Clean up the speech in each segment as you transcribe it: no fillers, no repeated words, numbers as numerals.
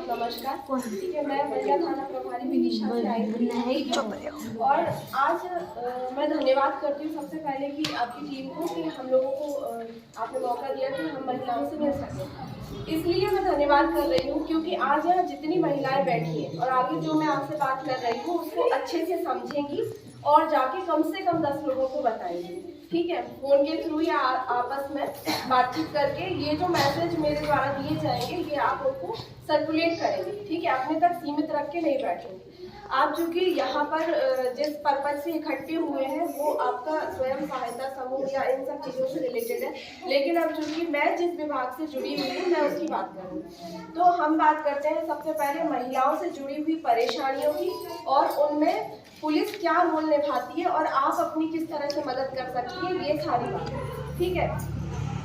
नमस्कार। ठीक है, मैं महिला थाना प्रभारी विदिशा से आई हूँ और आज मैं धन्यवाद करती हूँ सबसे पहले कि आपकी टीम को कि हम लोगों को आपने मौका दिया कि हम महिलाओं से मिल सकें। इसलिए मैं धन्यवाद कर रही हूँ क्योंकि आज यहाँ जितनी महिलाएं बैठी हैं और आगे जो मैं आपसे बात कर रही हूँ उसको अच्छे से समझेंगी और जाके कम से कम 10 लोगों को बताएंगी। ठीक है, फोन के थ्रू या आपस में बातचीत करके ये जो मैसेज मेरे द्वारा दिए जाएंगे ये आप उनको सर्कुलेट करेंगे। ठीक है, अपने तक सीमित रख के नहीं बैठेंगे आप। जो कि यहाँ पर जिस पर्पज से इकट्ठे हुए हैं वो आपका स्वयं सहायता समूह या इन सब चीज़ों से रिलेटेड है, लेकिन अब चूंकि मैं जिस विभाग से जुड़ी हुई हूँ मैं उसकी बात करूँगी। तो हम बात करते हैं सबसे पहले महिलाओं से जुड़ी हुई परेशानियों की और उनमें पुलिस क्या रोल निभाती है और आप अपनी किस तरह से मदद कर सकती है, ये सारी बात। ठीक है,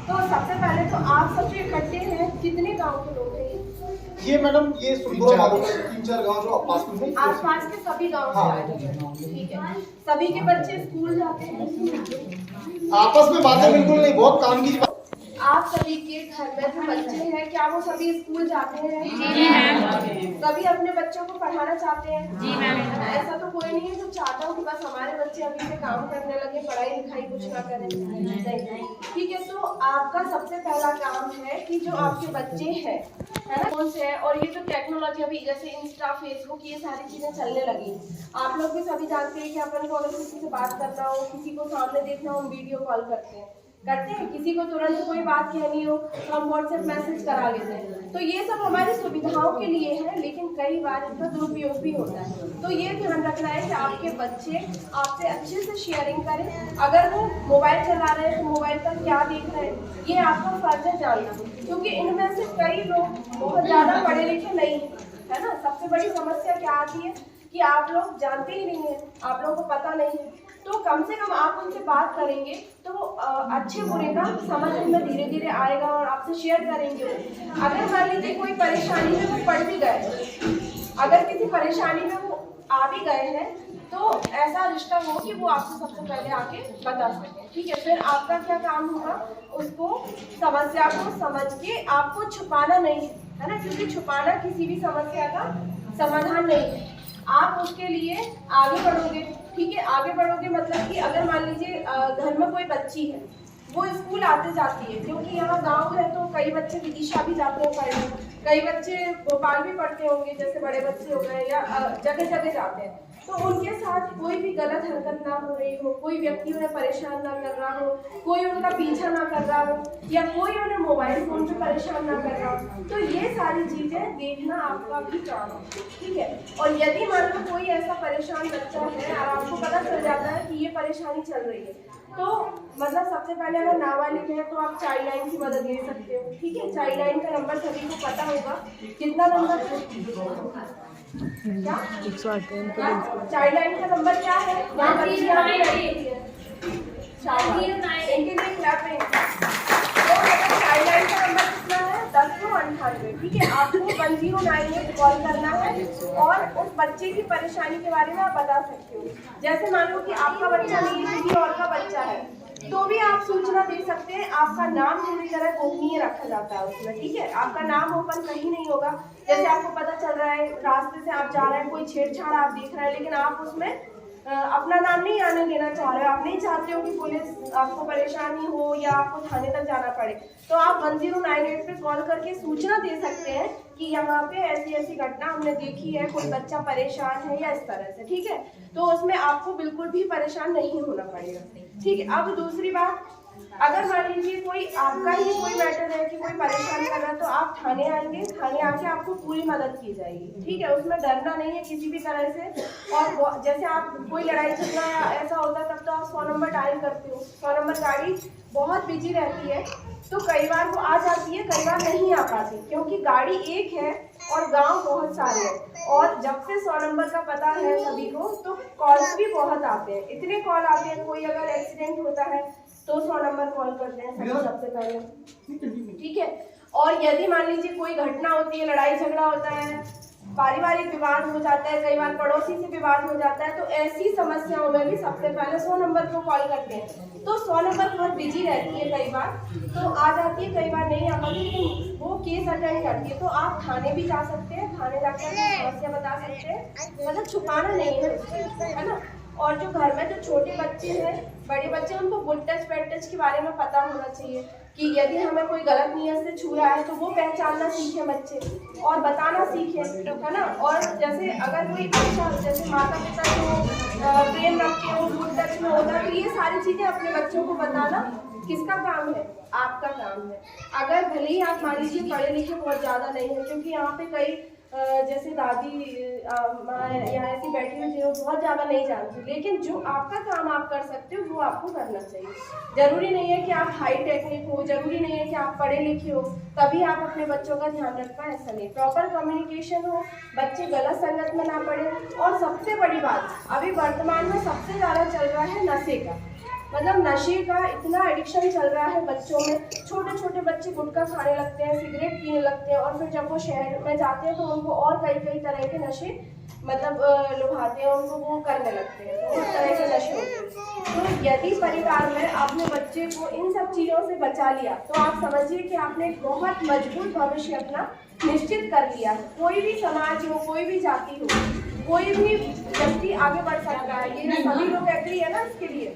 तो सबसे पहले तो आप सब जो इकट्ठे हैं कितने गांव के लोग हैं? ये मैडम ये 3-4 गांव जो आसपास के सभी गांव से आए हैं। ठीक है, सभी के बच्चे स्कूल जाते हैं? आपस में बातें बिल्कुल नहीं, बहुत काम की। आप सभी के घर में जो बच्चे हैं क्या वो सभी स्कूल जाते हैं? जी मैम। सभी अपने बच्चों को पढ़ाना चाहते हैं? जी मैम। ऐसा तो कोई नहीं है जो चाहता हूँ कि बस हमारे बच्चे अभी से काम करने लगे, पढ़ाई लिखाई कुछ ना करें। नहीं। ठीक है, तो आपका सबसे पहला काम है कि जो आपके बच्चे हैं है ना, कौन से है, और ये जो टेक्नोलॉजी अभी जैसे इंस्टा फेसबुक ये सारी चीजें चलने लगी, आप लोग भी सभी जानते हैं कि अपन को अगर किसी से बात करना हो, किसी को सामने देखना हो, हम वीडियो कॉल करते हैं, किसी को तुरंत कोई बात कहनी हो तो हम व्हाट्सएप मैसेज करा लेते हैं। तो ये सब हमारी सुविधाओं के लिए है, लेकिन कई बार इनका दुरुपयोग भी होता है। तो ये ध्यान रखना है कि आपके बच्चे आपसे अच्छे से शेयरिंग करें। अगर वो मोबाइल चला रहे हैं तो मोबाइल पर क्या देख रहे हैं ये आपका फर्ज है जानना, क्योंकि इनमें से कई लोग बहुत ज़्यादा पढ़े लिखे नहीं है ना। सबसे बड़ी समस्या क्या आती है कि आप लोग जानते ही नहीं है, आप लोगों को पता नहीं है। तो कम से कम आप उनसे बात करेंगे तो अच्छे बुरे का समझ में धीरे धीरे आएगा और आपसे शेयर करेंगे। अगर मान लीजिए कोई परेशानी में वो पढ़ भी गए, अगर किसी परेशानी में वो आ भी गए हैं तो ऐसा रिश्ता हो कि वो आपको सबसे पहले आके बता सके। ठीक है, फिर आपका क्या काम होगा, उसको समस्या को समझ के आपको छुपाना नहीं है ना, क्योंकि छुपाना किसी भी समस्या का समाधान नहीं है। आप उसके लिए आगे बढ़ोगे। ठीक है, आगे बढ़ोगे मतलब कि अगर मान लीजिए घर में कोई बच्ची है वो स्कूल आते जाती है, क्योंकि यहाँ गांव है तो कई बच्चे विदिशा भी जाते हैं पढ़ने, कई बच्चे भोपाल भी पढ़ते होंगे जैसे बड़े बच्चे हो गए, या जगह जगह जाते हैं। तो उनके साथ कोई भी गलत हरकत ना हो रही हो, कोई व्यक्ति उन्हें परेशान ना कर रहा हो, कोई उनका पीछा ना कर रहा हो, या कोई उन्हें मोबाइल फोन पे परेशान ना कर रहा हो, तो ये सारी चीजें देखना आपका भी काम है। ठीक है, और यदि मान लो कोई ऐसा परेशान बच्चा है और आपको पता चल जाता है कि ये परेशानी चल रही है, तो मतलब सबसे पहले अगर नाबालिग है तो आप चाइल्ड लाइन की मदद ले सकते हो। ठीक है, चाइल्ड लाइन का नंबर सभी को पता होगा, कितना नंबर है क्या? 108। चाइल्ड लाइन का नंबर क्या है? चाइल्ड लाइन का नंबर कितना है? 1098। ठीक है, आपको 1098 कॉल करना है और उस बच्चे की परेशानी के बारे में आप बता सकते हो। जैसे मान लो कि आपका बच्चा नहीं है, किसी और का बच्चा है, तो भी आप सूचना दे सकते हैं। आपका नाम पूरी तरह गोपनीय रखा जाता है उसमें। ठीक है, आपका नाम ओपन कहीं नहीं होगा। जैसे आपको पता चल रहा है रास्ते से आप जा रहे हैं, कोई छेड़छाड़ आप देख रहे हैं, लेकिन आप उसमें अपना नाम नहीं आने देना चाह रहे हो, आप नहीं चाहते हो कि पुलिस आपको परेशानी हो या आपको थाने तक जाना पड़े, तो आप 1098 पे कॉल करके सूचना दे सकते हैं कि यहाँ पे ऐसी ऐसी घटना हमने देखी है, कोई बच्चा परेशान है या इस तरह से। ठीक है, तो उसमें आपको बिल्कुल भी परेशान नहीं होना पड़ेगा। ठीक है, अब दूसरी बात, अगर मान लीजिए कोई आपका ही कोई मैटर है कि कोई परेशान कर रहा है, तो आप थाने आएंगे, थाने आके आपको पूरी मदद की जाएगी। ठीक है, उसमें डरना नहीं है किसी भी तरह से। और जैसे आप कोई लड़ाई झगड़ा या ऐसा होता है तब तो आप 100 नंबर डायल करते हो। 100 नंबर गाड़ी बहुत बिजी रहती है, तो कई बार वो आ जाती है, कई बार नहीं आ पाती, क्योंकि गाड़ी एक है और गांव बहुत सारे हैं। और जब से 100 नंबर का पता है सभी को, तो कॉल्स भी बहुत आते हैं, इतने कॉल आते हैं। कोई अगर एक्सीडेंट होता है तो 100 नंबर कॉल करते हैं सबसे पहले। ठीक है, और यदि मान लीजिए कोई घटना होती है, लड़ाई झगड़ा होता है, पारिवारिक विवाद हो जाता है, कई बार पड़ोसी से विवाद हो जाता है। तो ऐसी समस्याओं में भी सबसे पहले 100 नंबर को कॉल करते हैं। तो 100 नंबर बहुत बिजी रहती है, कई बार तो आ जाती है, कई बार नहीं आ पाती, लेकिन वो केस अटेंड करती है। तो आप थाने भी जा सकते हैं, थाने जाकर अपनी समस्या बता सकते हैं, मतलब छुपाना नहीं है ना। और जो घर में जो छोटे बच्चे हैं, बड़े बच्चे, उनको गुड टच बैड टच के बारे में पता होना चाहिए कि यदि हमें कोई गलत नियत से छू रहा है तो वो पहचानना सीखे बच्चे और बताना सीखे, है ना। और जैसे अगर कोई अच्छा, जैसे माता पिता जो प्रेम रखते हो, गुड टच में होता है, तो ये सारी चीज़ें अपने बच्चों को बताना किसका काम है? आपका काम है। अगर भले ही आप मान लीजिए पढ़े लिखे बहुत ज़्यादा नहीं है, क्योंकि यहाँ पे कई जैसे दादी माँ या ऐसी बैठी हुई जो बहुत ज़्यादा नहीं जानती, लेकिन जो आपका काम आप कर सकते हो वो आपको करना चाहिए। जरूरी नहीं है कि आप हाई टेक्निक हो, जरूरी नहीं है कि आप पढ़े लिखे हो तभी आप अपने बच्चों का ध्यान रख पाए, ऐसा नहीं। प्रॉपर कम्युनिकेशन हो, बच्चे गलत संगत में ना पड़े। और सबसे बड़ी बात, अभी वर्तमान में सबसे ज़्यादा चल रहा है नशे का, मतलब नशे का इतना एडिक्शन चल रहा है बच्चों में। छोटे छोटे बच्चे गुटखा खाने लगते हैं, सिगरेट पीने लगते हैं, और फिर जब वो शहर में जाते हैं तो उनको और कई कई तरह के नशे मतलब लुभाते हैं, उनको वो करने लगते हैं, तो उस तरह के नशे होते हैं। तो यदि परिवार में आपने बच्चे को इन सब चीज़ों से बचा लिया तो आप समझिए कि आपने एक बहुत मजबूत भविष्य अपना निश्चित कर लिया है। कोई भी समाज हो, कोई भी जाति हो, कोई भी व्यक्ति आगे बढ़ सकता है। ये सभी लोग एग्री है ना इसके लिए।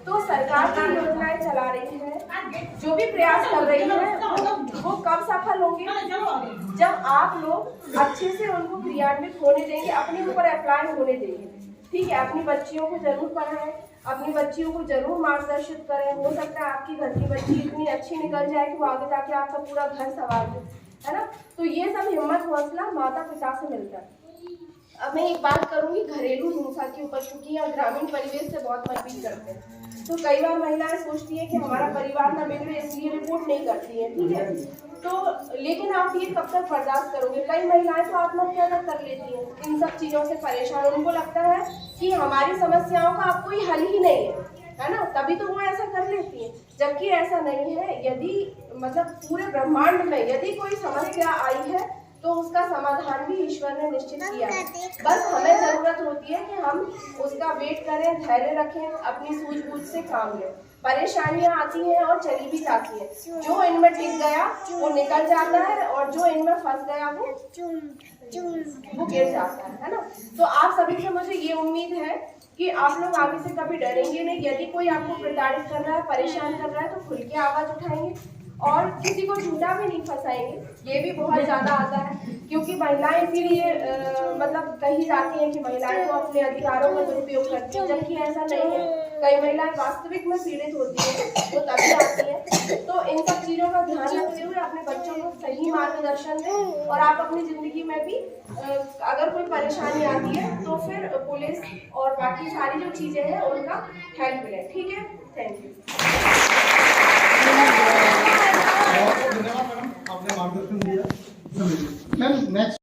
तो सरकार जो योजनाएं चला रही है, जो भी प्रयास कर रही है, वो कब सफल होंगे? जब आप लोग अच्छे से उनको क्रियान्वित होने देंगे, अपने ऊपर अप्लाई होने देंगे। ठीक है, अपनी बच्चियों को जरूर पढ़ाएं, अपनी बच्चियों को जरूर मार्गदर्शित करें। हो सकता है आपकी घर की बच्ची इतनी अच्छी निकल जाए कि वो आगे जाके आपका पूरा घर संभाल दे, है ना। तो ये सब हिम्मत हौसला माता पिता से मिलता है। अब मैं एक बात करूंगी घरेलू हिंसा के ऊपर, क्योंकि यहाँ ग्रामीण परिवेश से बहुत मतभेद करते हैं। तो कई बार महिलाएं सोचती हैं कि हमारा परिवार ना बिगड़े इसलिए रिपोर्ट नहीं करती है, ठीक है। तो लेकिन आप ये कब तक बर्दाश्त करोगे? कई महिलाएं तो आत्महत्या तक कर लेती हैं इन सब चीज़ों से परेशान। उनको लगता है कि हमारी समस्याओं का अब कोई हल ही नहीं है ना, तभी तो वो ऐसा कर लेती हैं, जबकि ऐसा नहीं है। यदि मतलब पूरे ब्रह्मांड में यदि कोई समस्या आई है तो उसका समाधान भी ईश्वर ने निश्चित किया है। बस हमें जरूरत होती है कि हम उसका वेट करें, धैर्य रखें, अपनी सूझबूझ से काम लें। परेशानियां आती हैं और चली भी जाती हैं। जो इनमें टिक गया वो निकल जाता है, और जो इनमें फंस गया वो गिर जाता है ना। तो आप सभी से मुझे ये उम्मीद है कि आप लोग आगे से कभी डरेंगे नहीं। यदि कोई आपको प्रताड़ित कर रहा है, परेशान कर रहा है, तो खुल के आवाज उठाएंगे और किसी को झूठा भी नहीं फंसाएंगे। ये भी बहुत ज़्यादा आता है, क्योंकि महिलाएं इसीलिए मतलब कही जाती हैं कि महिलाएं तो अपने अधिकारों का दुरुपयोग करती हैं, जबकि ऐसा नहीं है। कई महिलाएं वास्तविक में पीड़ित होती हैं, वो तभी आती हैं। तो इन सब चीज़ों का ध्यान रखते हुए अपने बच्चों को सही मार्गदर्शन दें, और आप अपनी ज़िंदगी में भी अगर कोई परेशानी आती है तो फिर पुलिस और बाकी सारी जो चीज़ें हैं उनका हेल्प लें, ठीक है। Thank you. धन्यवाद मैडम, आपने मार्गदर्शन दिया। Ma'am next